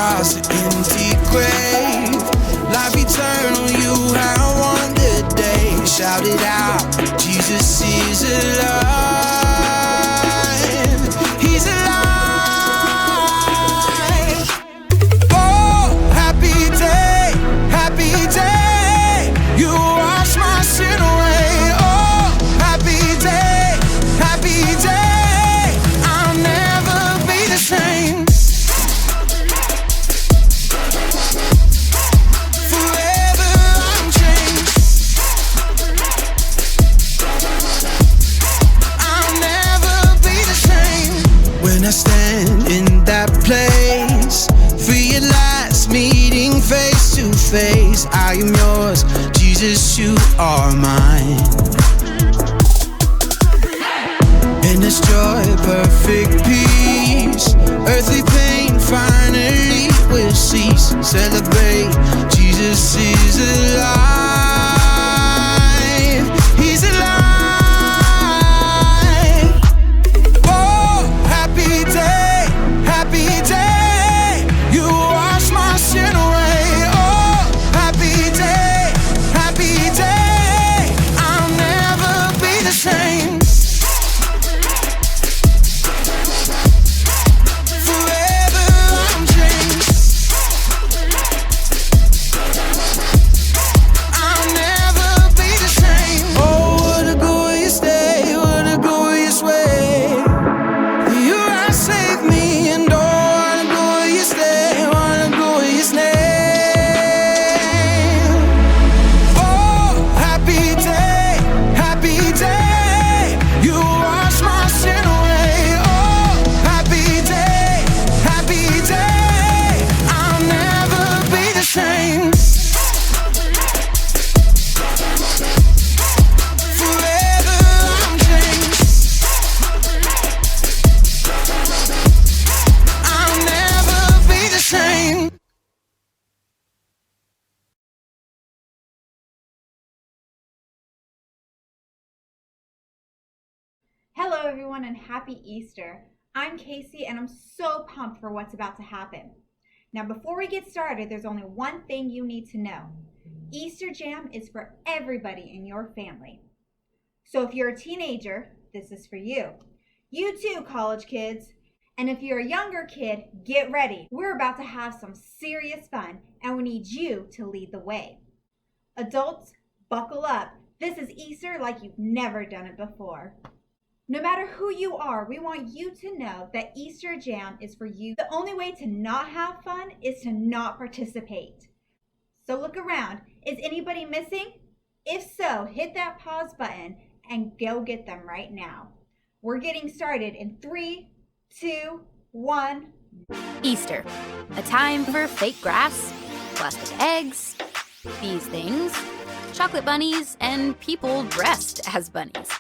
across the empty grave. Life eternal, you have won the day. Shout it out, Jesus is alive. He's alive. Oh, happy day, happy day. You wash my sin away. Oh, happy day, happy day. I'll never be the same. Forever I'm changed. I'll never be the same. When I stand in that place, realize meeting face to face, I am yours, Jesus, you are mine. In this joy, perfect peace, earthly pain finally will cease. Celebrate, Jesus is alive. He's alive. Oh, happy day, happy day. You wash my sin away. Oh, happy day, happy day. I'll never be the same. Forever I'm changed. I'll never be the same. Oh, what a glorious day, what a glorious way. You have saved me, and oh, what a glorious day, what a glorious name. Oh, happy day, happy day. You wash my sin away. Oh, happy day, happy day. I'll never be the same. Forever I'm changed. I'll never be the same. Hello everyone and happy Easter. I'm Casey and I'm so pumped for what's about to happen. Now before we get started, there's only one thing you need to know. Easter Jam is for everybody in your family. So if you're a teenager, this is for you. You too, college kids. And if you're a younger kid, get ready. We're about to have some serious fun and we need you to lead the way. Adults, buckle up. This is Easter like you've never done it before. No matter who you are, we want you to know that Easter Jam is for you. The only way to not have fun is to not participate. So look around. Is anybody missing? If so, hit that pause button and go get them right now. We're getting started in 3, 2, 1. Easter, a time for fake grass, plastic eggs, these things, chocolate bunnies, and people dressed as bunnies.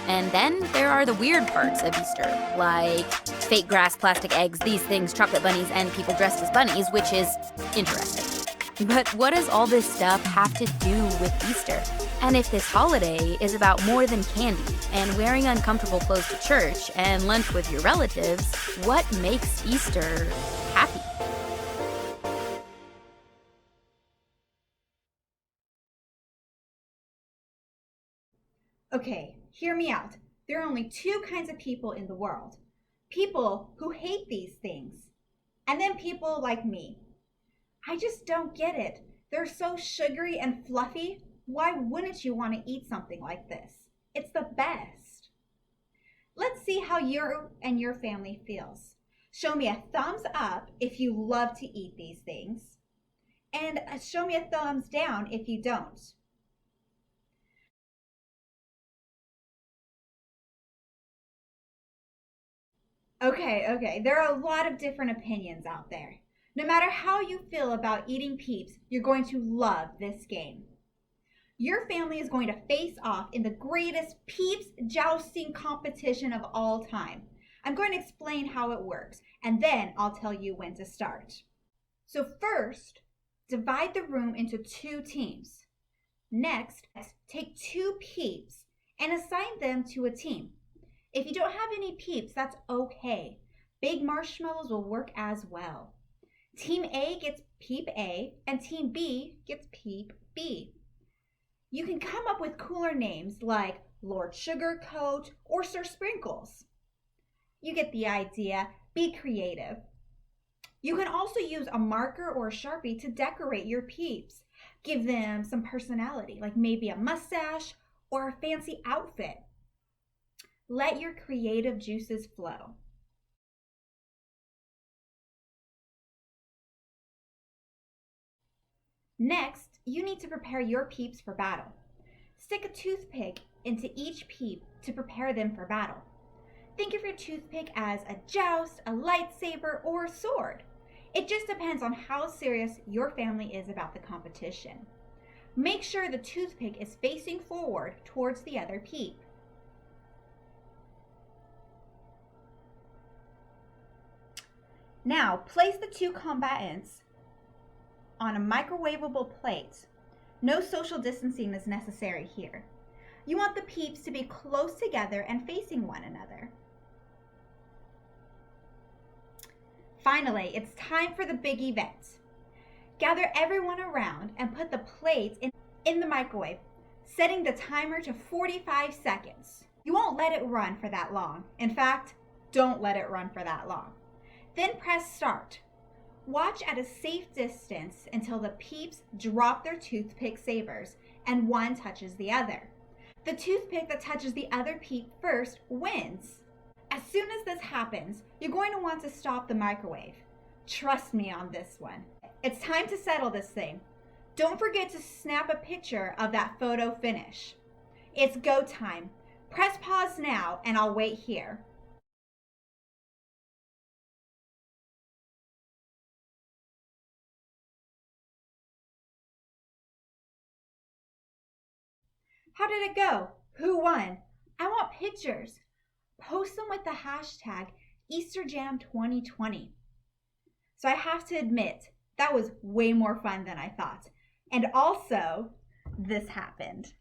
And then there are the weird parts of Easter, like fake grass, plastic eggs, these things, chocolate bunnies, and people dressed as bunnies, which is interesting. But what does all this stuff have to do with Easter? And if this holiday is about more than candy and wearing uncomfortable clothes to church and lunch with your relatives, what makes Easter happy? Okay, hear me out. There are only two kinds of people in the world. People who hate these things, and then people like me. I just don't get it. They're so sugary and fluffy. Why wouldn't you want to eat something like this? It's the best. Let's see how you and your family feels. Show me a thumbs up if you love to eat these things, and show me a thumbs down if you don't. Okay, there are a lot of different opinions out there. No matter how you feel about eating Peeps, you're going to love this game. Your family is going to face off in the greatest Peeps jousting competition of all time. I'm going to explain how it works, and then I'll tell you when to start. So first, divide the room into 2 teams. Next, take 2 Peeps and assign them to a team. If you don't have any Peeps, that's okay. Big marshmallows will work as well. Team A gets peep A and Team B gets peep B. You can come up with cooler names like Lord Sugarcoat or Sir Sprinkles. You get the idea. Be creative. You can also use a marker or a Sharpie to decorate your peeps. Give them some personality, like maybe a mustache or a fancy outfit. Let your creative juices flow. Next, you need to prepare your peeps for battle. Stick a toothpick into each peep to prepare them for battle. Think of your toothpick as a joust, a lightsaber, or a sword. It just depends on how serious your family is about the competition. Make sure the toothpick is facing forward towards the other peep. Now, place the two combatants on a microwavable plate. No social distancing is necessary here. You want the peeps to be close together and facing one another. Finally, it's time for the big event. Gather everyone around and put the plates in the microwave, setting the timer to 45 seconds. You won't let it run for that long. In fact, don't let it run for that long. Then press start. Watch at a safe distance until the peeps drop their toothpick sabers and one touches the other. The toothpick that touches the other peep first wins. As soon as this happens, you're going to want to stop the microwave. Trust me on this one. It's time to settle this thing. Don't forget to snap a picture of that photo finish. It's go time. Press pause now and I'll wait here. How did it go? Who won? I want pictures. Post them with the hashtag EasterJam2020. So I have to admit, that was way more fun than I thought. And also, this happened.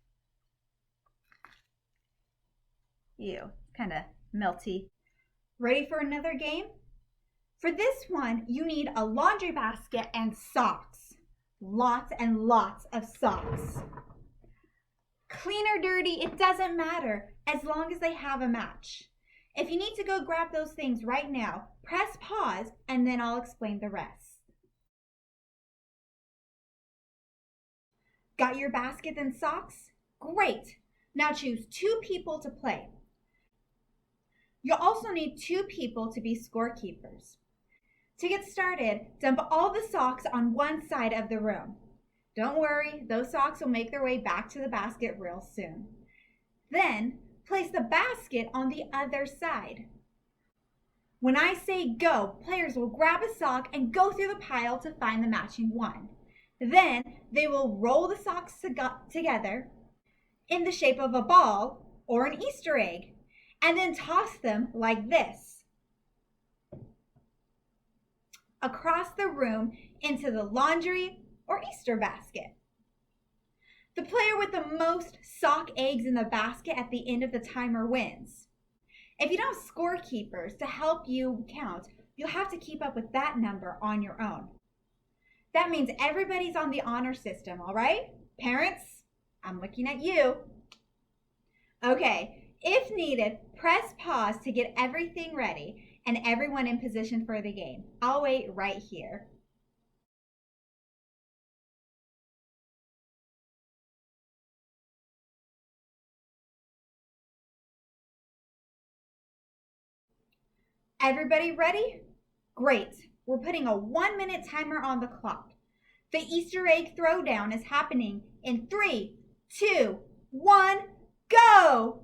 Ew, kind of melty. Ready for another game? For this one, you need a laundry basket and socks. Lots and lots of socks. Clean or dirty, it doesn't matter, as long as they have a match. If you need to go grab those things right now, press pause and then I'll explain the rest. Got your basket and socks? Great! Now choose 2 people to play. You'll also need 2 people to be scorekeepers. To get started, dump all the socks on one side of the room. Don't worry, those socks will make their way back to the basket real soon. Then, place the basket on the other side. When I say go, players will grab a sock and go through the pile to find the matching one. Then, they will roll the socks together in the shape of a ball or an Easter egg, and then toss them like this across the room into the laundry or Easter basket. The player with the most sock eggs in the basket at the end of the timer wins. If you don't have scorekeepers to help you count, you'll have to keep up with that number on your own. That means everybody's on the honor system, all right? Parents, I'm looking at you. Okay, if needed, press pause to get everything ready and everyone in position for the game. I'll wait right here. Everybody ready? Great. We're putting a 1-minute timer on the clock. The Easter egg throwdown is happening in 3, 2, 1, go!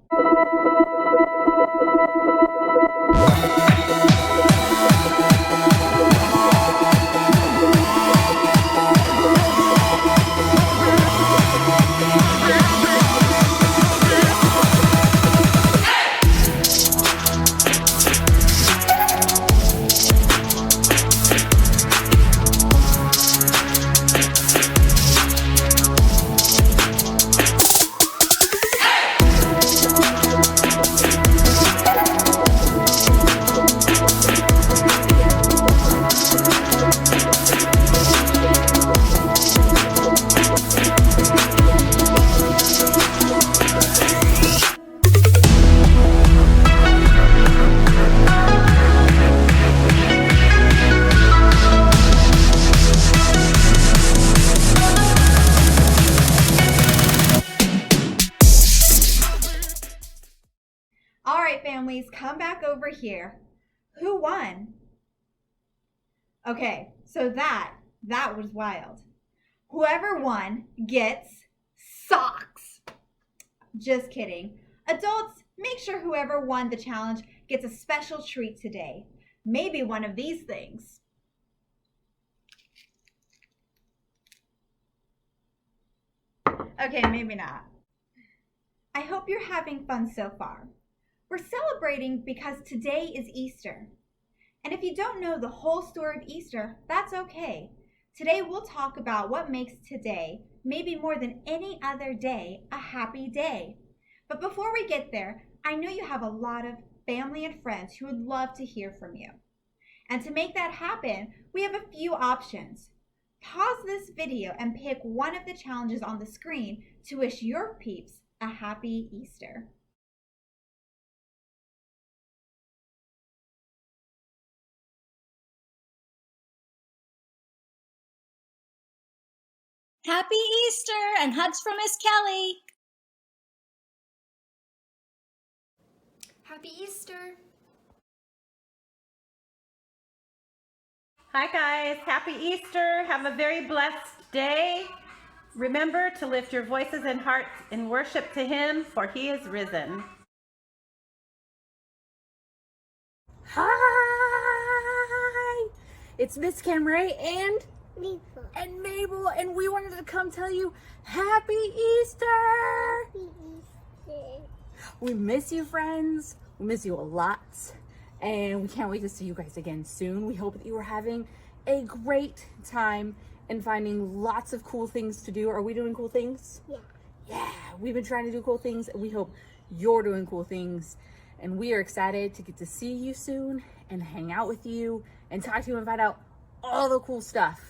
back over here. Who won? Okay, so that was wild. Whoever won gets socks. Just kidding. Adults, make sure whoever won the challenge gets a special treat today. Maybe one of these things. Okay, maybe not. I hope you're having fun so far. We're celebrating because today is Easter. And if you don't know the whole story of Easter, that's okay. Today we'll talk about what makes today, maybe more than any other day, a happy day. But before we get there, I know you have a lot of family and friends who would love to hear from you. And to make that happen, we have a few options. Pause this video and pick one of the challenges on the screen to wish your peeps a happy Easter. Happy Easter and hugs from Miss Kelly. Happy Easter! Hi guys, happy Easter. Have a very blessed day. Remember to lift your voices and hearts in worship to Him, for He is risen. Hi! It's Miss Camray and Mabel, and we wanted to come tell you Happy Easter! We miss you, friends. We miss you a lot, and we can't wait to see you guys again soon. We hope that you are having a great time and finding lots of cool things to do. Are we doing cool things? Yeah, we've been trying to do cool things, and we hope you're doing cool things. And we are excited to get to see you soon and hang out with you and talk to you and find out all the cool stuff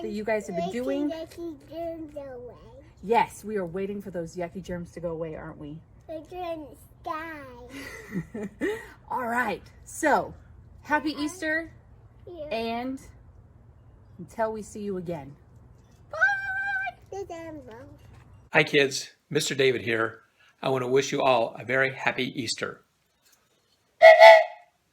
that you guys have been doing. Yes, we are waiting for those yucky germs to go away, aren't we? They're in the sky. All right, so happy Easter, and until we see you again. Bye! Hi kids, Mr. David here. I want to wish you all a very happy Easter.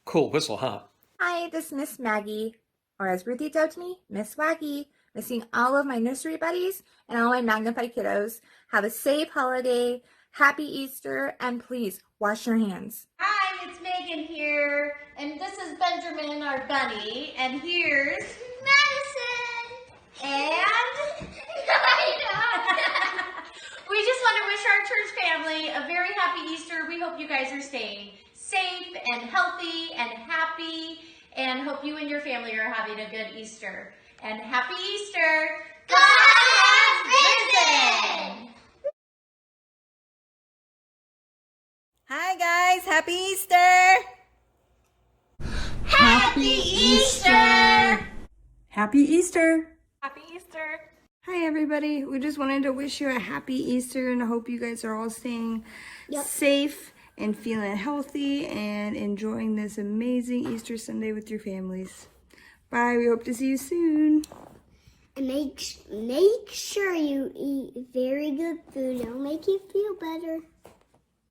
Cool whistle, huh? Hi, this is Miss Maggie, or as Ruthie dubbed me, Miss Waggy, missing all of my nursery buddies and all my magnified kiddos. Have a safe holiday, happy Easter, and please wash your hands. Hi, it's Megan here, and this is Benjamin, our bunny, and here's Madison, and we just want to wish our church family a very happy Easter. We hope you guys are staying safe and healthy and happy, and hope you and your family are having a good Easter. And happy Easter! God has risen! Hi guys, happy Easter! Happy Easter! Happy Easter! Happy Easter! Hi everybody, we just wanted to wish you a happy Easter and I hope you guys are all staying safe and feeling healthy and enjoying this amazing Easter Sunday with your families. Bye, we hope to see you soon. And make sure you eat very good food. It'll make you feel better.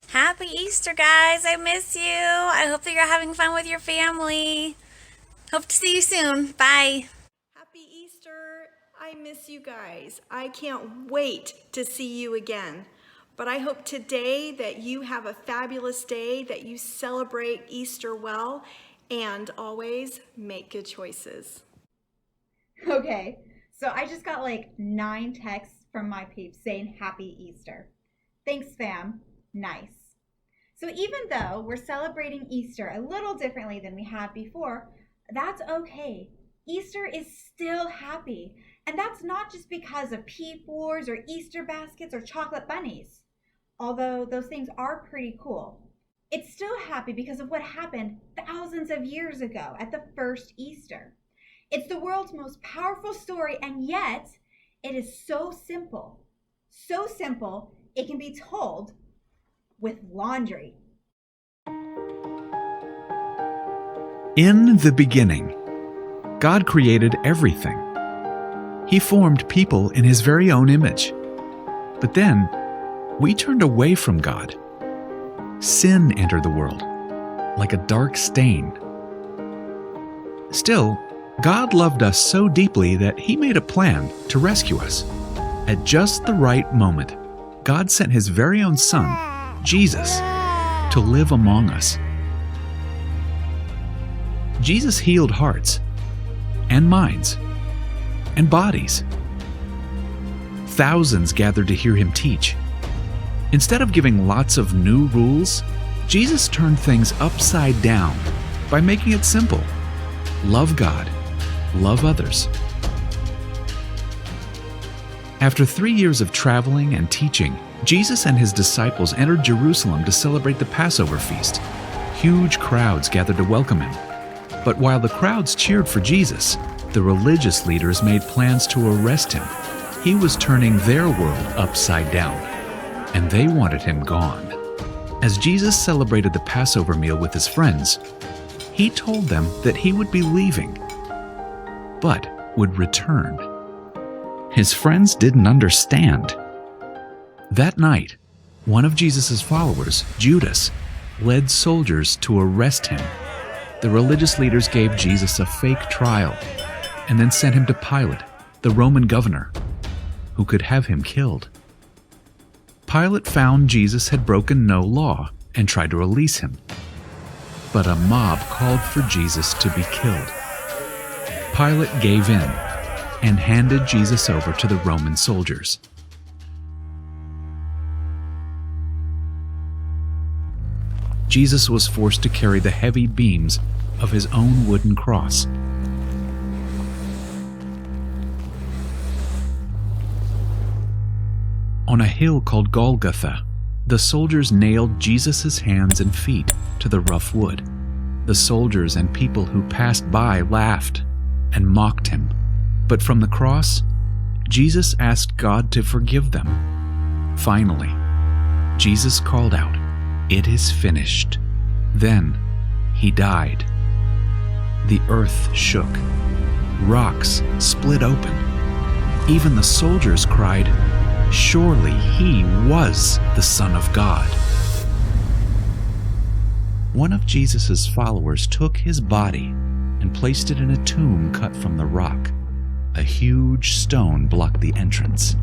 Happy Easter, guys. I miss you. I hope that you're having fun with your family. Hope to see you soon. Bye. Happy Easter. I miss you guys. I can't wait to see you again. But I hope today that you have a fabulous day, that you celebrate Easter well, and always make good choices. Okay, so I just got like 9 texts from my peeps saying happy Easter. Thanks, fam. Nice. So even though we're celebrating Easter a little differently than we have before, that's okay. Easter is still happy. And that's not just because of peep wars or Easter baskets or chocolate bunnies, although those things are pretty cool. It's still happy because of what happened thousands of years ago at the first Easter. It's the world's most powerful story, and yet it is so simple. So simple, it can be told with laundry. In the beginning, God created everything. He formed people in His very own image. But then, we turned away from God. Sin entered the world, like a dark stain. Still, God loved us so deeply that He made a plan to rescue us. At just the right moment, God sent His very own Son, Jesus, to live among us. Jesus healed hearts and minds and bodies. Thousands gathered to hear Him teach. Instead of giving lots of new rules, Jesus turned things upside down by making it simple. Love God, love others. After 3 years of traveling and teaching, Jesus and His disciples entered Jerusalem to celebrate the Passover feast. Huge crowds gathered to welcome Him. But while the crowds cheered for Jesus, the religious leaders made plans to arrest Him. He was turning their world upside down, and they wanted Him gone. As Jesus celebrated the Passover meal with His friends, He told them that He would be leaving, but would return. His friends didn't understand. That night, one of Jesus' followers, Judas, led soldiers to arrest Him. The religious leaders gave Jesus a fake trial and then sent Him to Pilate, the Roman governor, who could have Him killed. Pilate found Jesus had broken no law and tried to release Him. But a mob called for Jesus to be killed. Pilate gave in and handed Jesus over to the Roman soldiers. Jesus was forced to carry the heavy beams of His own wooden cross. On a hill called Golgotha, the soldiers nailed Jesus' hands and feet to the rough wood. The soldiers and people who passed by laughed and mocked Him. But from the cross, Jesus asked God to forgive them. Finally, Jesus called out, "It is finished." Then He died. The earth shook. Rocks split open. Even the soldiers cried, "Surely He was the Son of God." One of Jesus' followers took His body and placed it in a tomb cut from the rock. A huge stone blocked the entrance.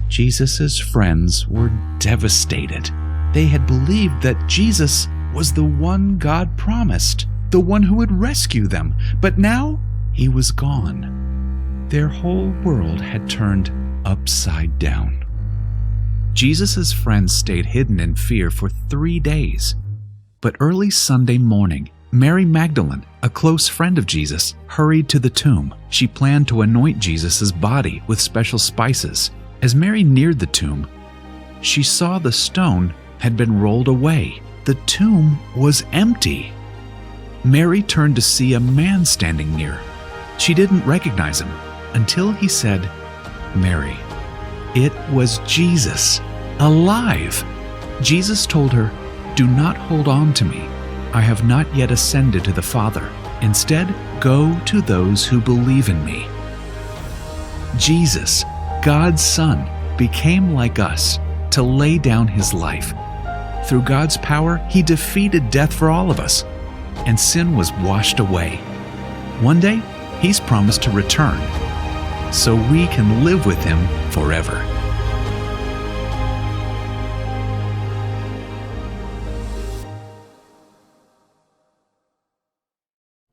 Jesus' friends were devastated. They had believed that Jesus was the one God promised, the one who would rescue them, but now He was gone. Their whole world had turned upside down. Jesus' friends stayed hidden in fear for 3 days. But early Sunday morning, Mary Magdalene, a close friend of Jesus, hurried to the tomb. She planned to anoint Jesus' body with special spices. As Mary neared the tomb, she saw the stone had been rolled away. The tomb was empty. Mary turned to see a man standing near. She didn't recognize him until he said, "Mary." It was Jesus, alive. Jesus told her, "Do not hold on to me. I have not yet ascended to the Father. Instead, go to those who believe in me." Jesus, God's Son, became like us to lay down His life. Through God's power, He defeated death for all of us, and sin was washed away. One day, He's promised to return, so we can live with Him forever.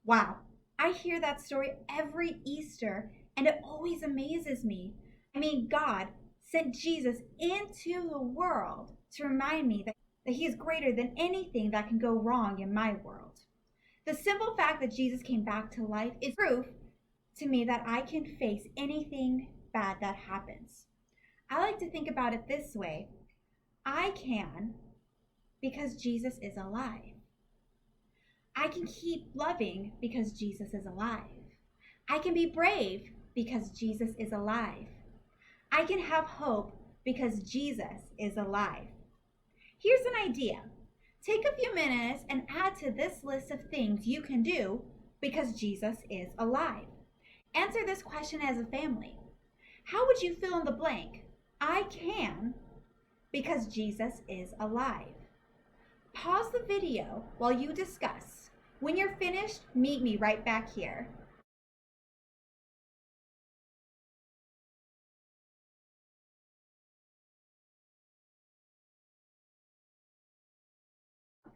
Wow, I hear that story every Easter, and it always amazes me. I mean, God sent Jesus into the world to remind me that He is greater than anything that can go wrong in my world. The simple fact that Jesus came back to life is proof to me that I can face anything bad that happens. I like to think about it this way. I can because Jesus is alive. I can keep loving because Jesus is alive. I can be brave because Jesus is alive. I can have hope because Jesus is alive. Here's an idea. Take a few minutes and add to this list of things you can do because Jesus is alive. Answer this question as a family. How would you fill in the blank? I can because Jesus is alive. Pause the video while you discuss. When you're finished, meet me right back here.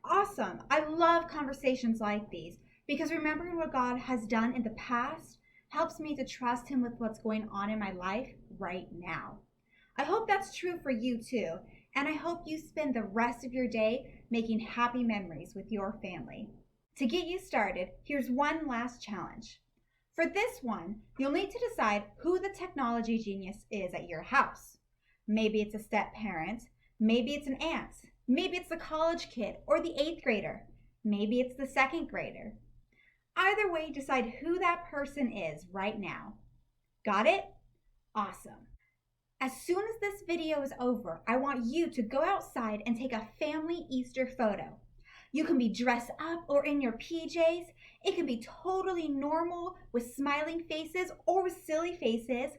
Awesome. I love conversations like these because remembering what God has done in the past helps me to trust Him with what's going on in my life right now. I hope that's true for you too, and I hope you spend the rest of your day making happy memories with your family. To get you started, here's one last challenge. For this one, you'll need to decide who the technology genius is at your house. Maybe it's a step-parent, maybe it's an aunt, maybe it's the college kid or the 8th grader, maybe it's the 2nd grader. Either way, decide who that person is right now. Got it? Awesome. As soon as this video is over, I want you to go outside and take a family Easter photo. You can be dressed up or in your PJs. It can be totally normal with smiling faces or with silly faces.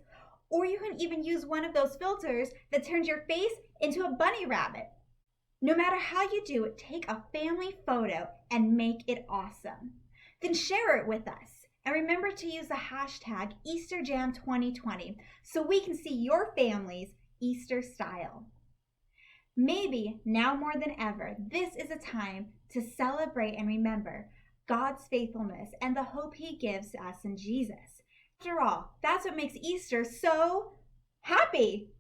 Or you can even use one of those filters that turns your face into a bunny rabbit. No matter how you do it, take a family photo and make it awesome. Then share it with us. And remember to use the hashtag EasterJam2020 so we can see your family's Easter style. Maybe now more than ever, this is a time to celebrate and remember God's faithfulness and the hope He gives to us in Jesus. After all, that's what makes Easter so happy.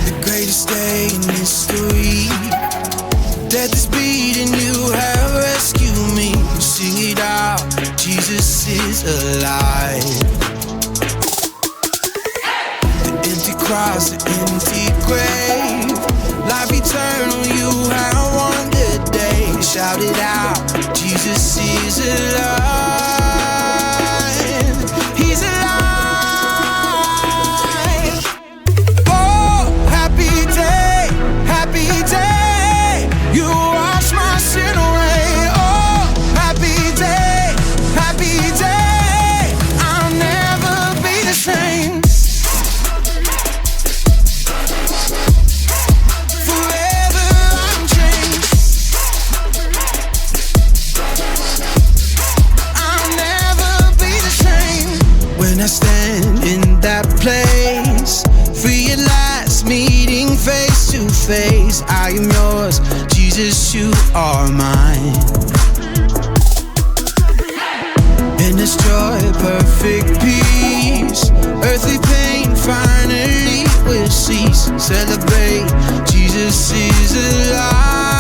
The greatest day in history. Death is beating, you have rescued me. Sing it out, Jesus is alive. The empty cross, the empty grave, life eternal, you have won the day. Shout it out, Jesus is alive. He's alive. Oh, happy day, happy day. You wash my sin away. Oh, happy day, happy day. I'll never be the same. Forever I'm changed. I'll never be the same. When I stand in that place, realize meeting face to face, I am yours, Jesus, you are mine. In this joy, perfect peace, earthly pain finally will cease. Celebrate, Jesus is alive.